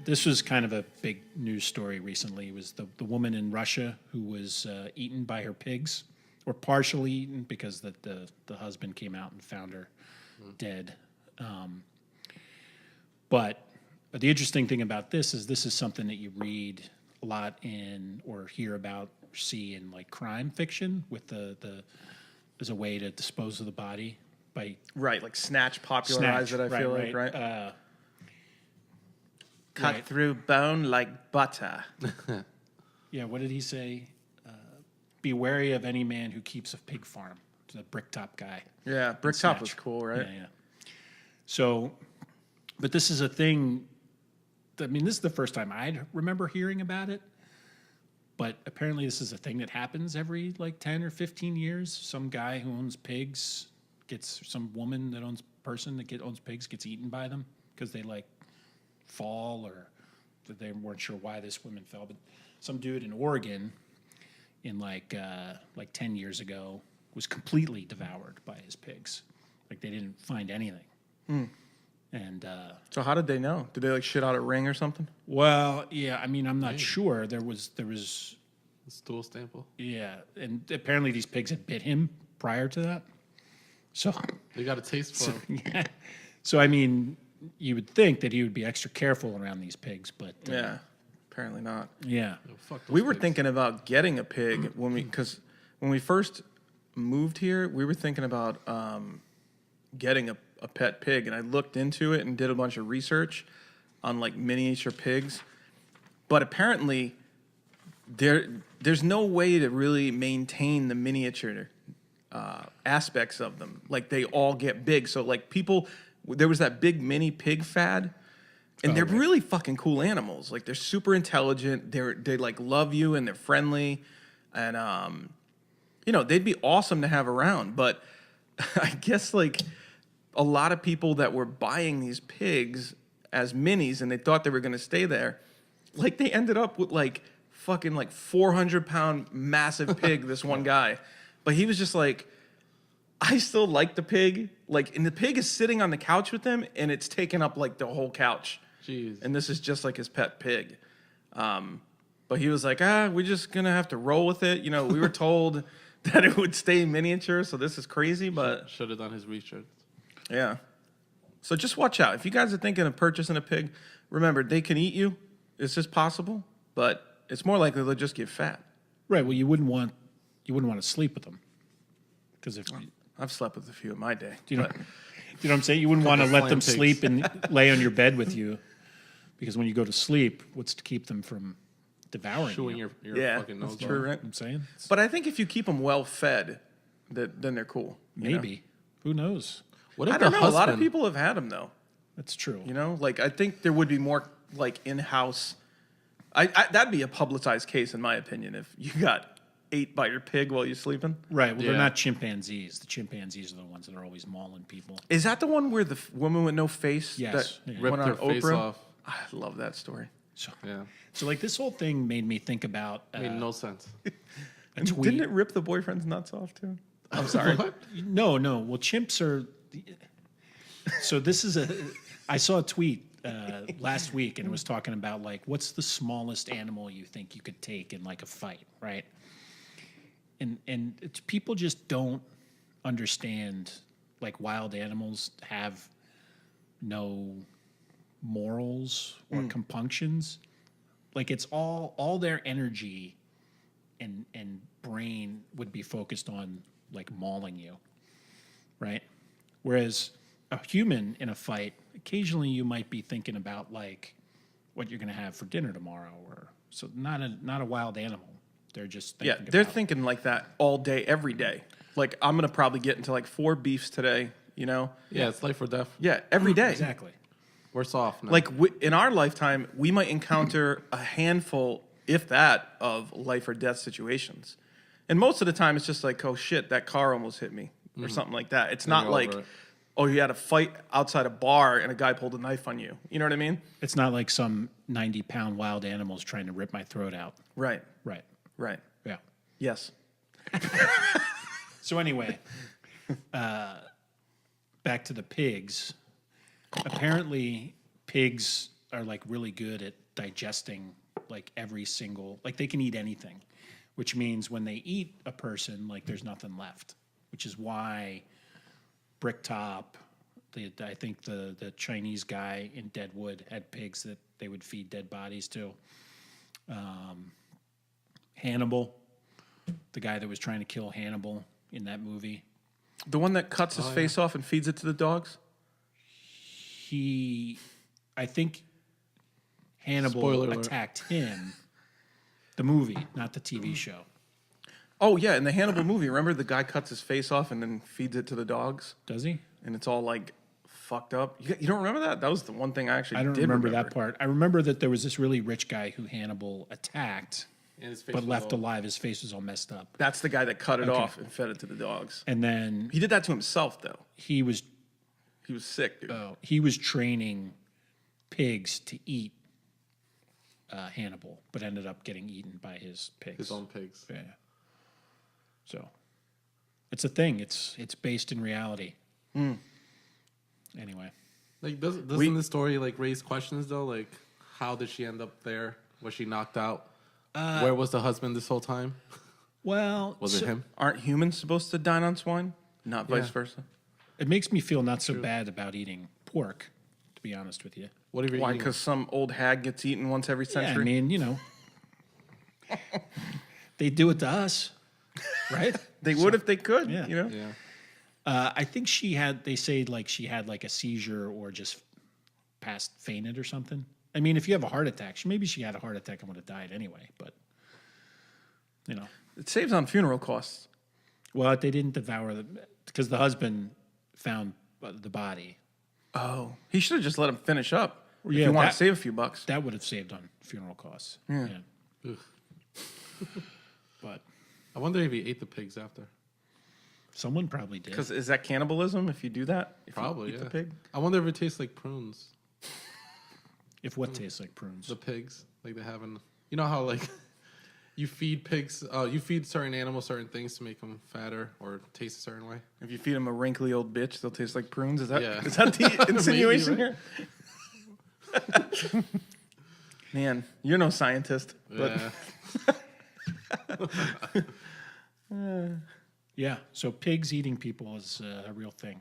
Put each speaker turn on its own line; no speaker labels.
This was kind of a big news story recently. It was the woman in Russia who was eaten by her pigs, or partially eaten because the husband came out and found her dead. But the interesting thing about this is something that you read a lot in or hear about or see in like crime fiction with the as a way to dispose of the body by
Right, like Snatch popularized it, I feel like, right? Cut
right.
through bone like butter.
Yeah, what did he say? Be wary of any man who keeps a pig farm. The Bricktop guy.
Yeah, Bricktop was cool, right?
Yeah. So, but this is a thing. I mean, this is the first time I remember hearing about it. But apparently, this is a thing that happens every like 10 or 15 years. Some guy who owns pigs some woman that owns owns pigs gets eaten by them because they like fall or they weren't sure why this woman fell. But some dude in Oregon in like 10 years ago was completely devoured by his pigs. Like they didn't find anything. And
So how did they know? Did they like shit out a ring or something?
well, yeah, I mean, I'm not sure. There was
Stool sample.
yeah, and apparently these pigs had bit him prior to that. So
They got a taste for him.
yeah. So I mean, you would think that he would be extra careful around these pigs, but
Yeah, apparently not.
yeah.
Yo, fuck those
We were
pigs.
thinking about getting a pig because when we first moved here, we were thinking about getting a pet pig, and I looked into it and did a bunch of research on like miniature pigs, but apparently there's no way to really maintain the miniature aspects of them. Like they all get big, so like there was that big mini pig fad. And they're really fucking cool animals. Like they're super intelligent. They like love you and they're friendly, and they'd be awesome to have around. But I guess like a lot of people that were buying these pigs as minis and they thought they were gonna stay there, like they ended up with like fucking like 400-pound massive pig. This one guy, but he was just like, I still like the pig. Like, and the pig is sitting on the couch with him, and it's taking up like the whole couch.
Jeez.
And this is just like his pet pig. But he was like, we're just gonna have to roll with it. You know, we were told that it would stay miniature, so this is crazy, but
Should have done his research.
yeah. So just watch out. If you guys are thinking of purchasing a pig, remember they can eat you. It's just possible, but it's more likely they'll just get fat.
Right. Well, you wouldn't want to sleep with them because if
I've slept with a few in my day.
you know, what I'm saying, you wouldn't want to let them
Flying pigs.
sleep and lay on your bed with you because when you go to sleep, what's to keep them from devouring
Chewing
you?
your
Yeah,
fucking
that's
nose
true,
off.
right?
I'm saying
But I think if you keep them well fed, then they're cool. you know?
maybe. Who knows?
What if
I don't
the
know. A lot of
husband-
people have had them though.
That's true.
You know, like I think there would be more like in-house. That'd be a publicized case in my opinion if you got ate by your pig while you're sleeping.
Right. Well,
Yeah.
they're not chimpanzees. The chimpanzees are the ones that are always mauling people.
Is that the one where the woman with no face
Yes.
that
Yeah.
went
Ripped
on
her face
Oprah?
off.
I love that story.
So,
Yeah.
so like this whole thing made me think about
Made no sense.
a
And
tweet.
didn't it rip the boyfriend's nuts off too? I'm sorry.
What?
No. Well, chimps are. So this is I saw a tweet last week, and it was talking about like what's the smallest animal you think you could take in like a fight, right? And people just don't understand like wild animals have no morals or compunctions. Like it's all their energy and brain would be focused on like mauling you, right? Whereas a human in a fight, occasionally you might be thinking about like what you're going to have for dinner tomorrow, or so not a wild animal. They're just
Yeah,
thinking
they're
about,
thinking like that all day, every day. Like I'm gonna probably get into like 4 beefs today. You know?
Yeah, it's life or death.
Yeah, every day.
exactly.
We're soft now.
Like in our lifetime, we might encounter a handful, if that, of life or death situations. And most of the time, it's just like, oh shit, that car almost hit me, or something like that. It's not
you're
like,
over it.
oh, you had a fight outside a bar and a guy pulled a knife on you. You know what I mean?
It's not like some 90-pound wild animal's trying to rip my throat out.
Right.
Right.
Right.
Yeah.
Yes.
So anyway, back to the pigs. Apparently, pigs are like really good at digesting like every single, like they can eat anything, which means when they eat a person, like there's nothing left, which is why Bricktop, I think the Chinese guy in Deadwood had pigs that they would feed dead bodies to. Hannibal, the guy that was trying to kill Hannibal in that movie,
The one that cuts his face off and feeds it to the dogs?
I think Hannibal
Spoiler alert.
attacked him. The movie, not the TV show.
Oh, yeah, in the Hannibal movie, remember the guy cuts his face off and then feeds it to the dogs?
Does he?
And it's all like fucked up. You don't remember that? That was the one thing I actually
I don't
did
remember that part. I remember that there was this really rich guy who Hannibal attacked,
And his face
but
was
left
all-
alive. His face was all messed up.
That's the guy that cut it off and fed it to the dogs.
And then
He did that to himself, though.
he was
He was sick, dude.
training pigs to eat Hannibal, but ended up getting eaten by his pigs.
His own pigs.
Yeah. So it's a thing. It's based in reality. Anyway,
Like, doesn't the story like raise questions though? Like, how did she end up there? Was she knocked out? Where was the husband this whole time?
well,
Was it him?
Aren't humans supposed to dine on swine? Not vice
Yeah.
versa?
It makes me feel not so bad about eating pork, to be honest with you.
What if you're
Why?
eating?
Because some old hag gets eaten once every
Yeah,
century?
I mean, they do it to us, right?
they would if they could,
Yeah.
you know?
Yeah.
I think they say like she had like a seizure or just fainted or something. I mean, if you have a heart attack, maybe she had a heart attack and would have died anyway, but
It saves on funeral costs.
well, they didn't devour because the husband found the body.
Oh. He should have just let him finish up. If
Yeah,
you want
that-
to save a few bucks.
That would have saved on funeral costs. Yeah. But
I wonder if he ate the pigs after.
someone probably did.
Because is that cannibalism if you do that? If you
Probably,
eat
yeah.
the pig?
I wonder if it tastes like prunes.
If what tastes like prunes?
The pigs, like they have in. You know how like you feed pigs, you feed certain animals certain things to make them fatter or taste a certain way.
If you feed them a wrinkly old bitch, they'll taste like prunes. Is that
Yeah.
is that the insinuation
Maybe,
here? Man, you're no scientist. But
Yeah.
Yeah. So pigs eating people is a real thing.